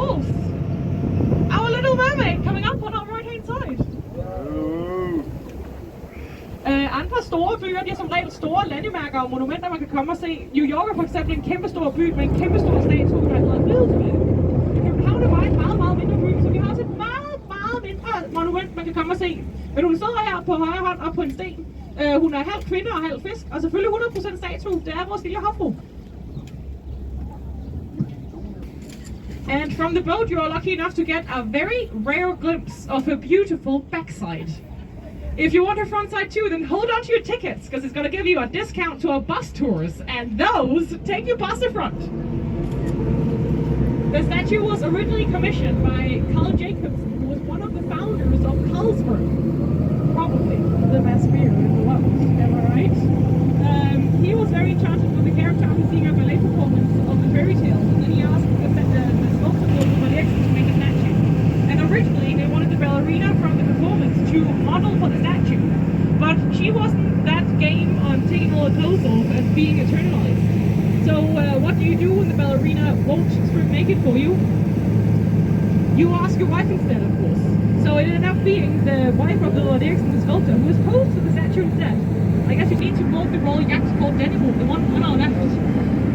course, our little mermaid coming up on our right-hand side. Andre store byer, de er som regel store landemærker og monumenter, man kan komme og se. New York er for eksempel en kæmpe stor by med en kæmpe stor statue, der hedder Oanees'Vlog-It. København er bare en meget, meget mindre by, så vi har også et meget, meget mindre monument, man kan komme og se. Men hun sidder her på højre hånd og på en sten. Hun er halv kvinde og halv fisk, og selvfølgelig 100% statue. Det er vores lille hofru. And from the boat, you are lucky enough to get a very rare glimpse of a beautiful backside. If you want a front side too, then hold on to your tickets, because it's going to give you a discount to our bus tours, and those take you past the front. The statue was originally commissioned by Carl Jacobsen, who was one of the founders of Carlsberg. Probably the best beer in the world, am I right? He was very enchanted with the character after seeing a ballet performance of the fairy tale, and then he asked the sculptor to make a statue. And originally they wanted the ballerina from the performance to model for the statue, but she wasn't that game on taking all the clothes off and being eternalized. So what do you do when the ballerina won't strip naked for you? You ask your wife instead, of course. So it ended up being the wife of the Oanees'Vlog-It sculptor who was posed for the statue instead. I guess you need to walk the royal yacht called Daniel, the one on our left.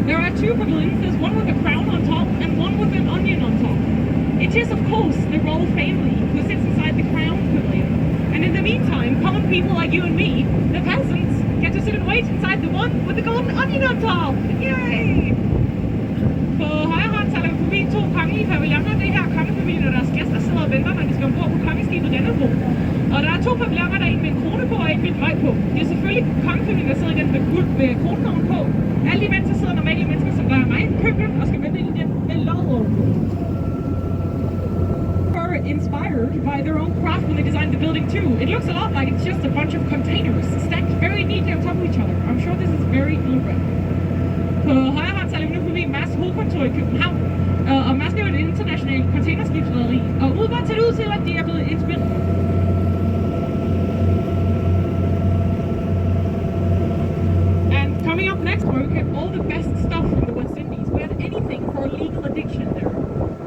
There are two pavilions, there's one with a crown on top and one with an onion on top. It is, of course, the royal family who sits inside the crown pavilion. And in the meantime, common people like you and me, the peasants, get to sit and wait inside the one with the golden onion on top. Yay! På højre hånd tager vi forbi to kongelige pavilloner. Det her kongepavilloner, deres gæster sidder og venter, når de skal ombord på kongeskibet Dannebro. Og der er to pavilloner, der er en med en krone på og en med en drøg på. Det er selvfølgelig kongepavilloner, der sidder igen med kronen ovenpå. Alle de mennesker sidder normale mennesker, som der er mig i køkkenet og skal vente ind i den med låget ovenpå. Inspired by their own craft when they designed the building too. It looks a lot like it's just a bunch of containers stacked very neatly on top of each other. I'm sure this is very deliberate. På højre hånd tager vi nu forbi Mærsk hovedkontor i København. Og Mærsk er jo et internationalt containerskibsrederi. Og udebart tager det ud til, at de er blevet inspireret. And coming up next, where we get all the best stuff from the West Indies. We had anything for a legal addiction there.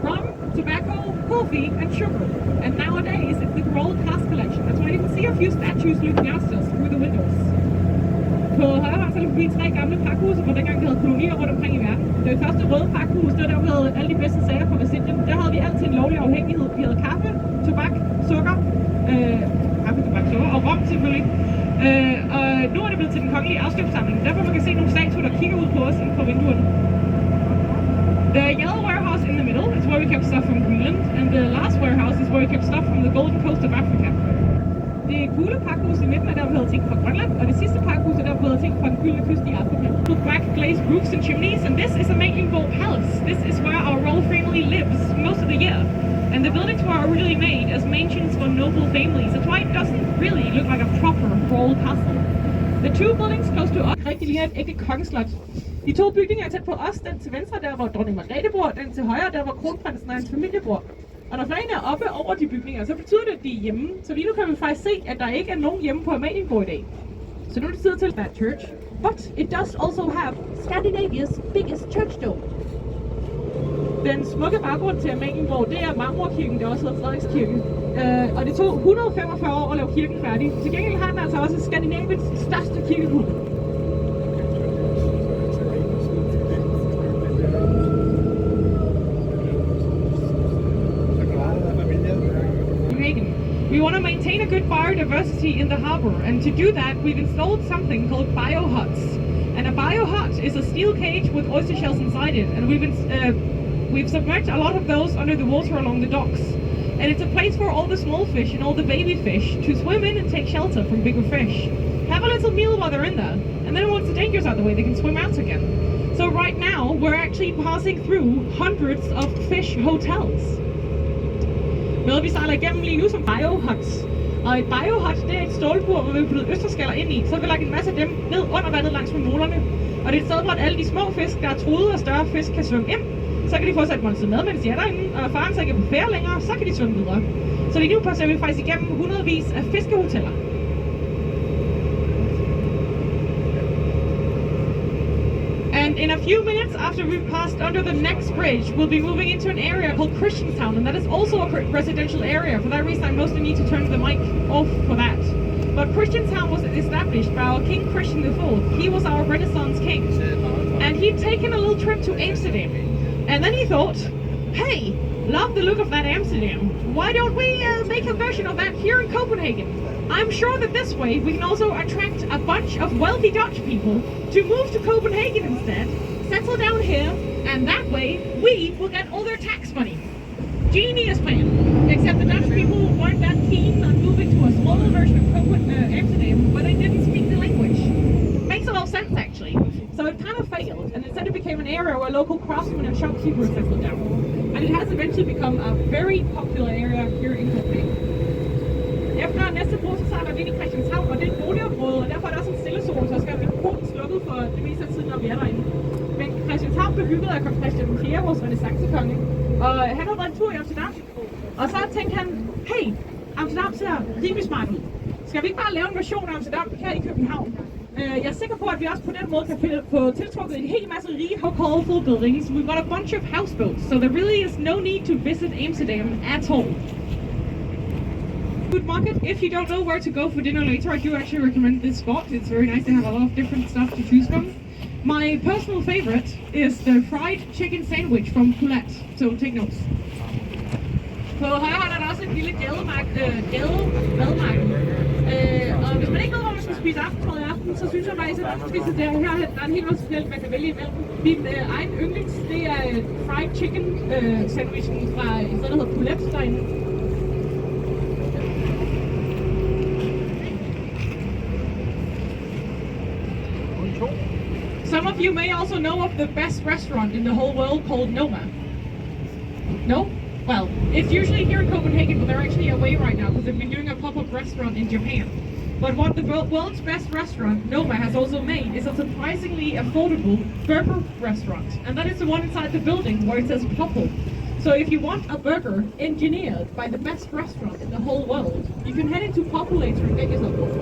Rum, tobacco, coffee, and sugar. And nowadays, it's the Royal Cask Collection. That's why you can see a few statues looking at us through the windows. På højre hånd så er vi tre gamle pakhuse, hvor dengang vi havde kolonier rundt omkring i verden. Det første røde pakhus, det var der, vi havde alle de bedste sager fra Vestindien. Der havde vi altid en lovlig afhængighed. Vi havde kaffe, tobak, sukker, og rom selvfølgelig. Og nu er det blevet til den kongelige afskabssamling. Derfor man kan se nogle statuer, der kigger ud på os inden for vinduerne. The yellow warehouse in the middle is where we kept stuff from Greenland, and the last warehouse is where we kept stuff from the golden coast of Africa. Det gule pakhus i midten er der, vi havde ting fra Grønland, og det sidste pakhus er der, vi havde ting fra den gyldne kyst i Afrika. With black glazed roofs and chimneys, and this is a Mecklenburg palace. This is where our royal family lives most of the year. And the buildings were originally made as mansions for noble families. That's why it doesn't really look like a proper royal castle. The two buildings close to us rigtig ligner et ægte kongeslot. De to bygninger er tæt på os, den til venstre der, hvor dronning Margrethe bor, den til højre der, hvor kronprinsen og hans familie bor. Og når flagene er oppe over de bygninger, så betyder det, at de er hjemme. Så lige nu kan vi faktisk se, at der ikke er nogen hjemme på Amalienborg i dag. Så nu er det tid til that church. But it does also have Scandinavia's biggest church dome. Den smukke baggrund til Amalienborg, det er Marmorkirken, der også hedder Frederikskirken. Og det tog 145 år at lave kirken færdig. Til gengæld har den altså også Skandinaviens største kirkegård. We want to maintain a good biodiversity in the harbor, and to do that we've installed something called biohuts. And a biohut is a steel cage with oyster shells inside it, and we've submerged a lot of those under the water along the docks. And it's a place for all the small fish and all the baby fish to swim in and take shelter from bigger fish. Have a little meal while they're in there, and then once the danger's out of the way, they can swim out again. So right now, we're actually passing through hundreds of fish hotels. Noget vi sejler igennem lige nu som biohuts. Og et biohut, det er et stålbur, hvor vi har puttet østerskaller ind i. Så har vi lagt en masse af dem ned under vandet langs med molerne. Og det er et sted, hvor alle de små fisk, der er truede og større fisk, kan svømme ind. Så kan de få sig et måltid mad, mens de er derinde. Og faren så ikke er på færre længere, så kan de svømme videre. Så lige nu passer vi faktisk igennem hundredvis af fiskehoteller. And in a few minutes after we've passed under the next bridge, we'll be moving into an area called Christianstown, and that is also a residential area. For that reason, I mostly need to turn the mic off for that. But Christianstown was established by our King Christian IV. He was our Renaissance king. And he'd taken a little trip to Amsterdam. And then he thought, hey, love the look of that Amsterdam. Why don't we make a version of that here in Copenhagen? I'm sure that this way we can also attract a bunch of wealthy Dutch people to move to Copenhagen instead, settle down here, and that way we will get all their tax money. Genius plan. Except the Dutch people weren't that keen on moving to a smaller version of Amsterdam, but they didn't speak the language. Makes a lot of sense actually. So it kind of failed, and instead it became an area where local craftsmen and shopkeepers settled down. And it has eventually become a very popular area here in Copenhagen. Efter næste bro, så sejler vi ind i Christianshavn, og det er et boligområde, og derfor er der også en stillezone, så skal mikrofonen slukket for det meste af tiden, når vi er derinde. Men Christianshavn blev bygget af kong Christian IV, vores renaissancekonge, og han havde været en tur i Amsterdam, og så tænkte han, hey, Amsterdam ser rimelig smart ud. Skal vi ikke bare lave en version af Amsterdam her i København? Jeg er sikker på, at vi også på den måde kan få tiltrukket en hel masse rige, colorful buildings. We've got a bunch of houseboats, so there really is no need to visit Amsterdam at all. Food market. If you don't know where to go for dinner later, I do actually recommend this spot. It's very nice. They have a lot of different stuff to choose from. My personal favorite is the fried chicken sandwich from Poulet, so take notes. På højre hånd er der også et lille gademadmarked. Og hvis man ikke ved, hvor man skal spise aftensmad i aften, så synes jeg faktisk, at man skal spise der. Her der er en hel masse forskelligt, man kan vælge imellem. Min egen yndlings, det er fried chicken sandwichen fra et sted, der hedder Poulet derinde. Some of you may also know of the best restaurant in the whole world called Noma. No? Well, it's usually here in Copenhagen, but they're actually away right now because they've been doing a pop-up restaurant in Japan. But what the world's best restaurant, Noma, has also made is a surprisingly affordable burger restaurant. And that is the one inside the building where it says Popple. So if you want a burger engineered by the best restaurant in the whole world, you can head into Popple later and get yourself one.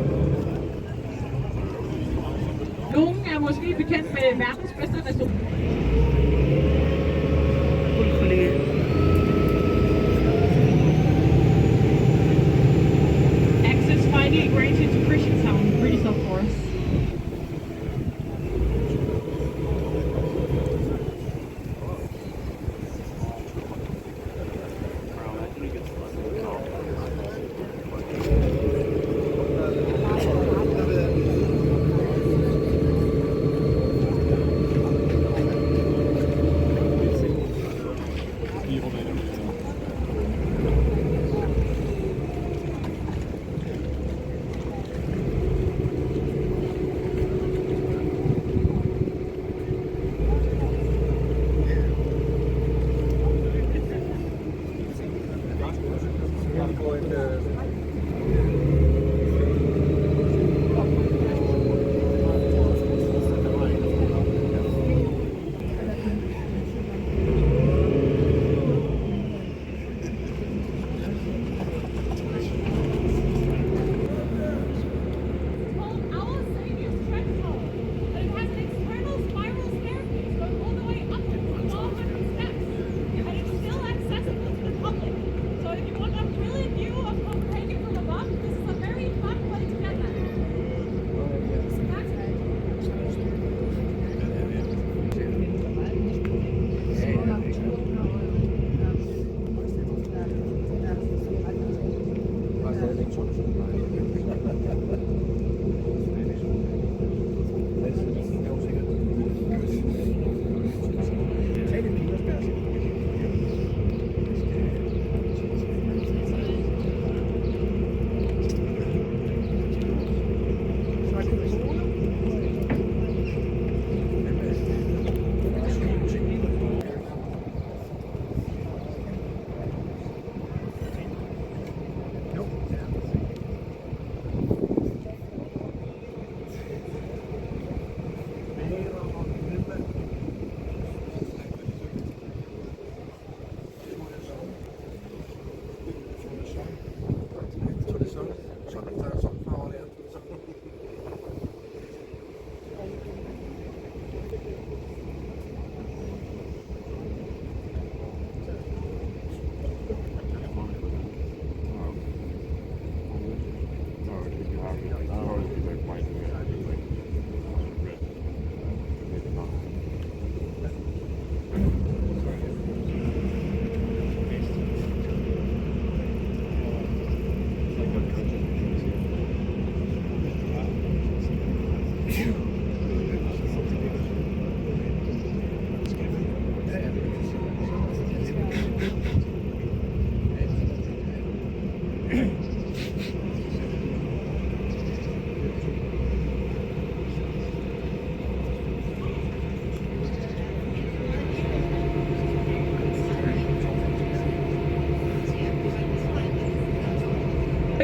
Nogen er måske bekendt med verdens bedste restaurant. Access finally granted to Christianstown. Pretty tough for us.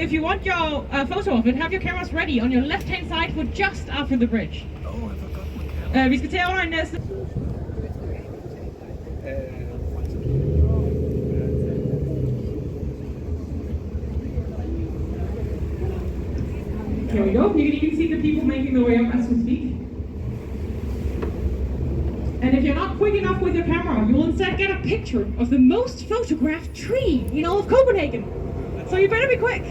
if you want your photo of it, have your cameras ready on your left-hand side for just after the bridge. Vi skal til over næste. Here we go. You can even see the people making their way up as we speak. And if you're not quick enough with your camera, you will instead get a picture of the most photographed tree in all of Copenhagen. So you better be quick.